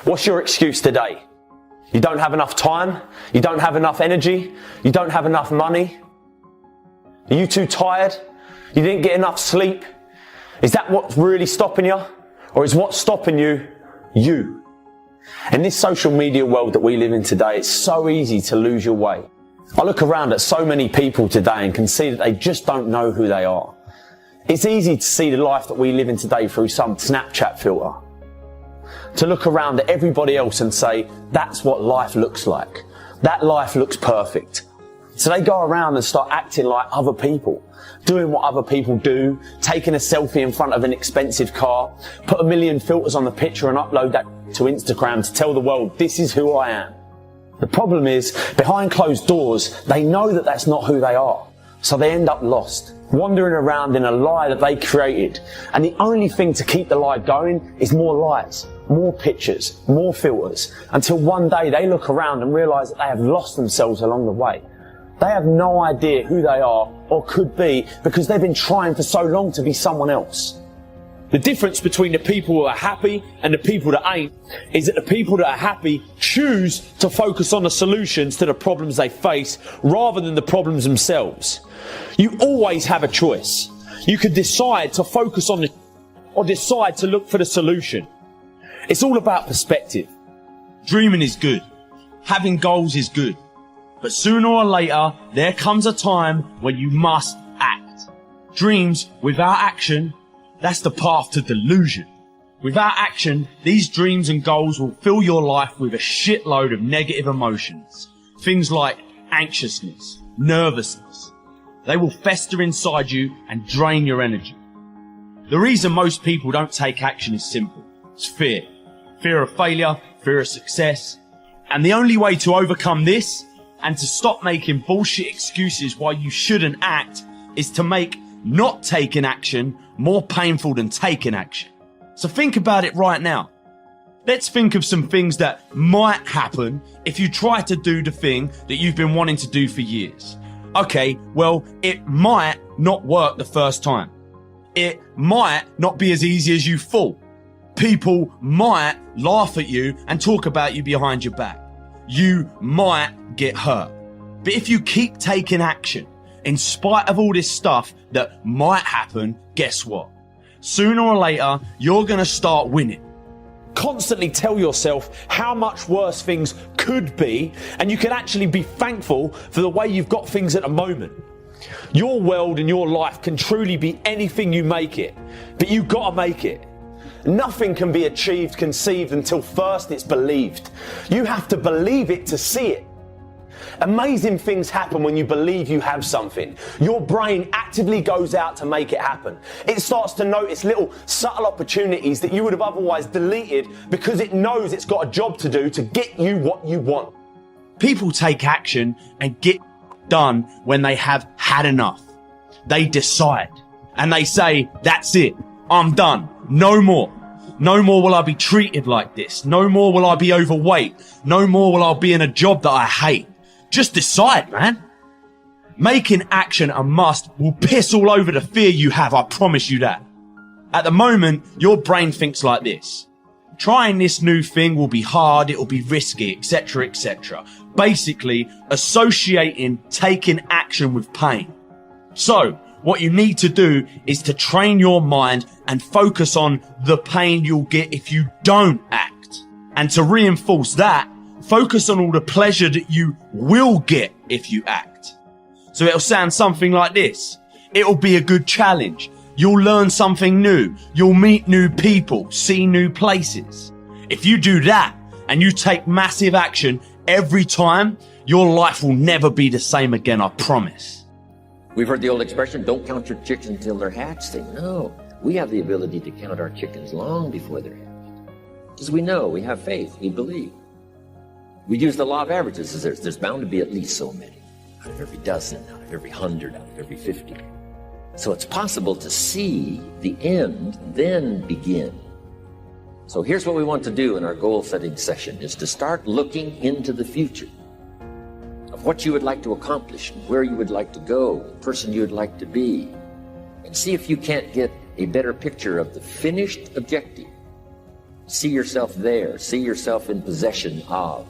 What's your excuse today? You don't have enough time? You don't have enough energy? You don't have enough money? Are you too tired? You didn't get enough sleep? Is that what's really stopping you? Or is what's stopping you, you? In this social media world that we live in today, it's so easy to lose your way. I look around at so many people today and can see that they just don't know who they are. It's easy to see the life that we live in today through some Snapchat filter. To look around at everybody else and say, that's what life looks like. That life looks perfect. So they go around and start acting like other people, doing what other people do, taking a selfie in front of an expensive car, put 1 million filters on the picture and upload that to Instagram to tell the world, this is who I am. The problem is, behind closed doors, they know that that's not who they are. So they end up lost, wandering around in a lie that they created. And the only thing to keep the lie going is more lies, more pictures, more filters, until one day they look around and realize that they have lost themselves along the way. They have no idea who they are or could be because they've been trying for so long to be someone else. The difference between the people who are happy and the people that ain't is that the people that are happy choose to focus on the solutions to the problems they face rather than the problems themselves. You always have a choice. You can decide to focus on or decide to look for the solution. It's all about perspective. Dreaming is good. Having goals is good. But sooner or later, there comes a time when you must act. Dreams without action, that's the path to delusion. Without action, these dreams and goals will fill your life with a shitload of negative emotions. Things like anxiousness, nervousness. They will fester inside you and drain your energy. The reason most people don't take action is simple. It's fear. Fear of failure, fear of success. And the only way to overcome this and to stop making bullshit excuses why you shouldn't act is to make not taking action more painful than taking action. So think about it right now. Let's think of some things that might happen if you try to do the thing that you've been wanting to do for years. Okay, well, it might not work the first time. It might not be as easy as you thought. People might laugh at you and talk about you behind your back. You might get hurt. But if you keep taking action, in spite of all this stuff that might happen, guess what? Sooner or later, you're going to start winning. Constantly tell yourself how much worse things could be, and you can actually be thankful for the way you've got things at the moment. Your world and your life can truly be anything you make it, but you've got to make it. Nothing can be achieved, conceived until first it's believed. You have to believe it to see it. Amazing things happen when you believe you have something. Your brain actively goes out to make it happen. It starts to notice little subtle opportunities that you would have otherwise deleted because it knows it's got a job to do to get you what you want. People take action and get done when they have had enough. They decide and they say, that's it, I'm done, no more. No more will I be treated like this. No more will I be overweight. No more will I be in a job that I hate. Just decide, man. Making action a must will piss all over the fear you have, I promise you that. At the moment, your brain thinks like this. Trying this new thing will be hard, it will be risky, etc., etc. Basically, associating taking action with pain. So, what you need to do is to train your mind and focus on the pain you'll get if you don't act. And to reinforce that, focus on all the pleasure that you will get if you act. So it'll sound something like this. It'll be a good challenge. You'll learn something new. You'll meet new people, see new places. If you do that and you take massive action every time, your life will never be the same again, I promise. We've heard the old expression, don't count your chickens until they're hatched. No, we have the ability to count our chickens long before they're hatched. Because we know, we have faith, we believe. We use the law of averages. There's bound to be at least so many. Out of every dozen, out of every 100, out of every 50. So it's possible to see the end, then begin. So here's what we want to do in our goal-setting session, is to start looking into the future of what you would like to accomplish, where you would like to go, the person you would like to be, and see if you can't get a better picture of the finished objective See yourself there. See yourself in possession of.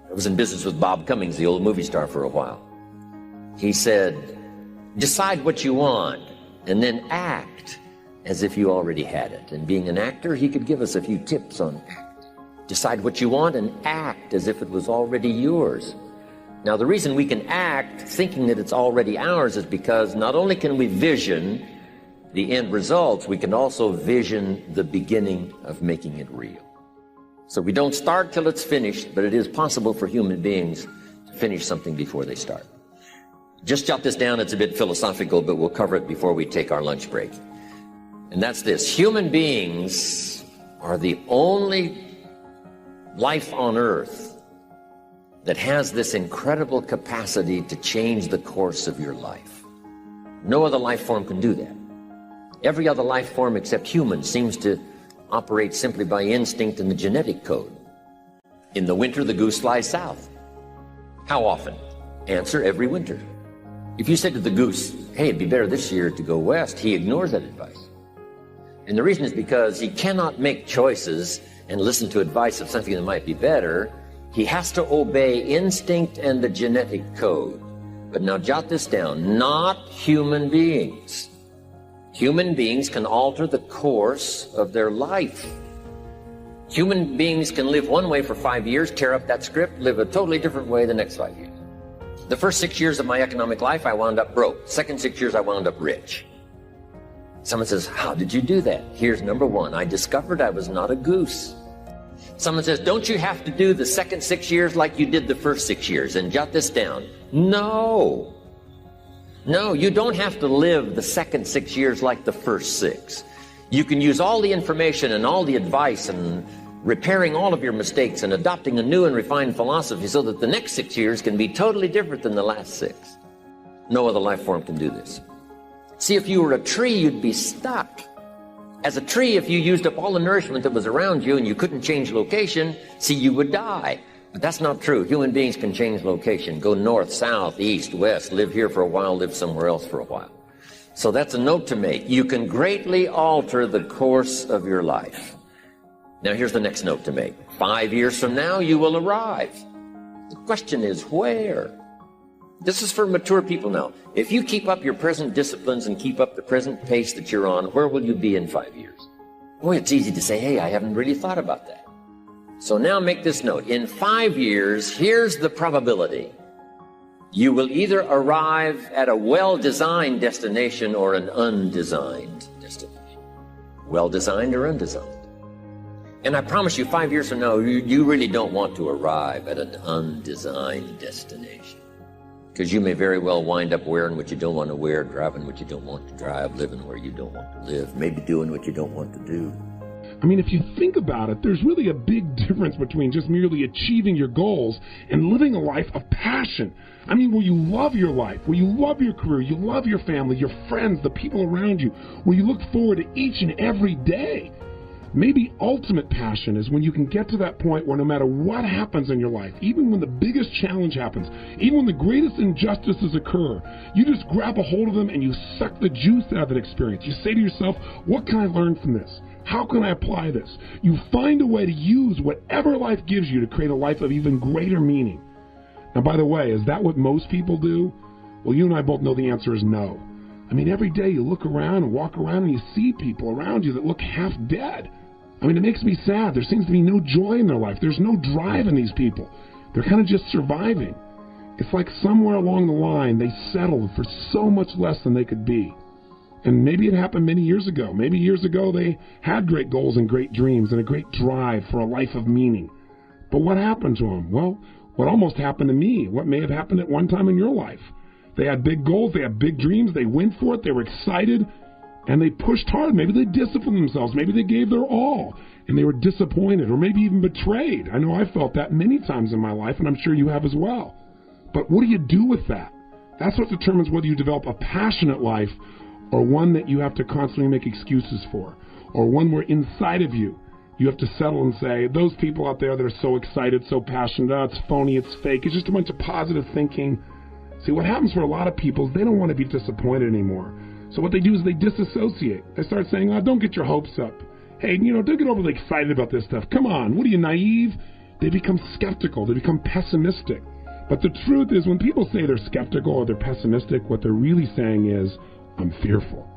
I was in business with Bob Cummings, the old movie star, for a while. He said, decide what you want and then act as if you already had it. And being an actor, he could give us a few tips on act. Decide what you want and act as if it was already yours. Now, the reason we can act thinking that it's already ours is because not only can we vision the end results, we can also vision the beginning of making it real. So we don't start till it's finished, but it is possible for human beings to finish something before they start. Just jot this down. It's a bit philosophical, but we'll cover it before we take our lunch break. And that's this. Human beings are the only life on earth that has this incredible capacity to change the course of your life. No other life form can do that. Every other life form except humans seems to operate simply by instinct in the genetic code. In the winter, the goose flies south. How often? Answer, every winter. If you said to the goose, hey, it'd be better this year to go west, he ignores that advice. And the reason is because he cannot make choices and listen to advice of something that might be better. He has to obey instinct and the genetic code. But now jot this down, not human beings. Human beings can alter the course of their life. Human beings can live one way for 5 years, tear up that script, live a totally different way the next 5 years. The first 6 years of my economic life, I wound up broke. Second 6 years, I wound up rich. Someone says, how did you do that? Here's number one. I discovered I was not a goose. Someone says, don't you have to do the second 6 years like you did the first 6 years? And jot this down. No. No, you don't have to live the second 6 years like the first 6. You can use all the information and all the advice and repairing all of your mistakes and adopting a new and refined philosophy so that the next 6 years can be totally different than the last 6. No other life form can do this. See, if you were a tree, you'd be stuck. As a tree, if you used up all the nourishment that was around you and you couldn't change location, see, you would die. But that's not true. Human beings can change location, go north, south, east, west, live here for a while, live somewhere else for a while. So that's a note to make. You can greatly alter the course of your life. Now here's the next note to make. 5 years from now, you will arrive. The question is where? This is for mature people now. If you keep up your present disciplines and keep up the present pace that you're on, where will you be in 5 years? Boy, it's easy to say, hey, I haven't really thought about that. So now make this note. In 5 years, here's the probability. You will either arrive at a well-designed destination or an undesigned destination. Well-designed or undesigned. And I promise you, 5 years from now, you really don't want to arrive at an undesigned destination. Because you may very well wind up wearing what you don't want to wear, driving what you don't want to drive, living where you don't want to live, maybe doing what you don't want to do. I mean, if you think about it, there's really a big difference between just merely achieving your goals and living a life of passion. I mean, where you love your life, where you love your career, you love your family, your friends, the people around you, where you look forward to each and every day. Maybe ultimate passion is when you can get to that point where no matter what happens in your life, even when the biggest challenge happens, even when the greatest injustices occur, you just grab a hold of them and you suck the juice out of that experience. You say to yourself, what can I learn from this? How can I apply this? You find a way to use whatever life gives you to create a life of even greater meaning. Now, by the way, is that what most people do? Well, you and I both know the answer is no. I mean, every day you look around and walk around and you see people around you that look half dead. I mean, it makes me sad. There seems to be no joy in their life. There's no drive in these people. They're kind of just surviving. It's like somewhere along the line they settled for so much less than they could be. And maybe it happened many years ago. Maybe years ago they had great goals and great dreams and a great drive for a life of meaning. But what happened to them? Well, what almost happened to me, what may have happened at one time in your life. They had big goals, they had big dreams, they went for it, they were excited, and they pushed hard. Maybe they disciplined themselves. Maybe they gave their all, and they were disappointed or maybe even betrayed. I know I felt that many times in my life, and I'm sure you have as well. But what do you do with that? That's what determines whether you develop a passionate life or one that you have to constantly make excuses for, or one where inside of you have to settle and say, those people out there that are so excited, so passionate, oh, it's phony, it's fake, it's just a bunch of positive thinking. See, what happens for a lot of people is they don't want to be disappointed anymore. So what they do is they disassociate. They start saying, oh, don't get your hopes up. hey, don't get overly excited about this stuff. Come on, what are you, naive? They become skeptical. They become pessimistic. But the truth is, when people say they're skeptical or they're pessimistic, what they're really saying is, I'm fearful.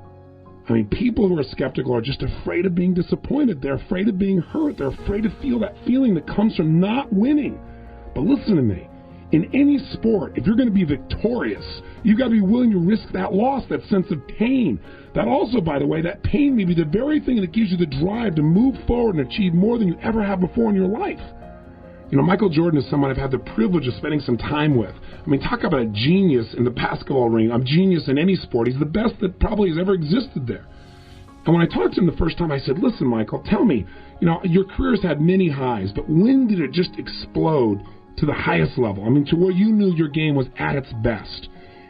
I mean, people who are skeptical are just afraid of being disappointed. They're afraid of being hurt. They're afraid to feel that feeling that comes from not winning. But listen to me. In any sport, if you're going to be victorious, you've got to be willing to risk that loss, that sense of pain. That also, by the way, that pain may be the very thing that gives you the drive to move forward and achieve more than you ever have before in your life. Michael Jordan is someone I've had the privilege of spending some time with. I mean, talk about a genius in the basketball ring. A genius in any sport. He's the best that probably has ever existed there. And when I talked to him the first time, I said, listen, Michael, tell me, your career's had many highs, but when did it just explode to the highest level? I mean, to where you knew your game was at its best.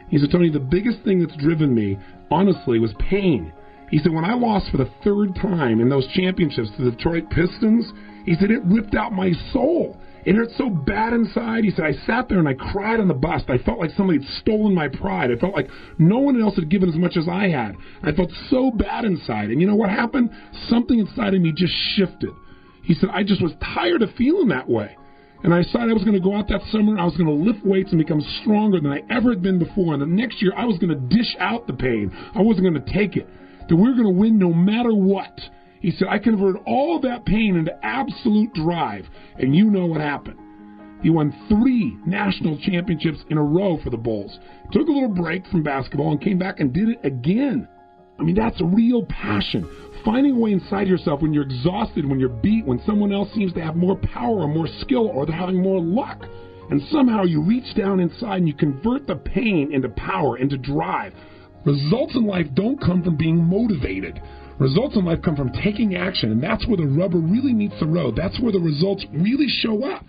He said, Tony, the biggest thing that's driven me, honestly, was pain. He said, when I lost for the third time in those championships to the Detroit Pistons, he said, it ripped out my soul. It hurt so bad inside. He said, I sat there and I cried on the bus. I felt like somebody had stolen my pride. I felt like no one else had given as much as I had. I felt so bad inside. And you know what happened? Something inside of me just shifted. He said, I just was tired of feeling that way. And I decided I was going to go out that summer. I was going to lift weights and become stronger than I ever had been before. And the next year, I was going to dish out the pain. I wasn't going to take it. That we were going to win no matter what. He said, I converted all of that pain into absolute drive. And you know what happened. He won 3 national championships in a row for the Bulls. Took a little break from basketball and came back and did it again. I mean, that's real passion. Finding a way inside yourself when you're exhausted, when you're beat, when someone else seems to have more power or more skill or they're having more luck. And somehow you reach down inside and you convert the pain into power, into drive. Results in life don't come from being motivated. Results in life come from taking action, and that's where the rubber really meets the road. That's where the results really show up.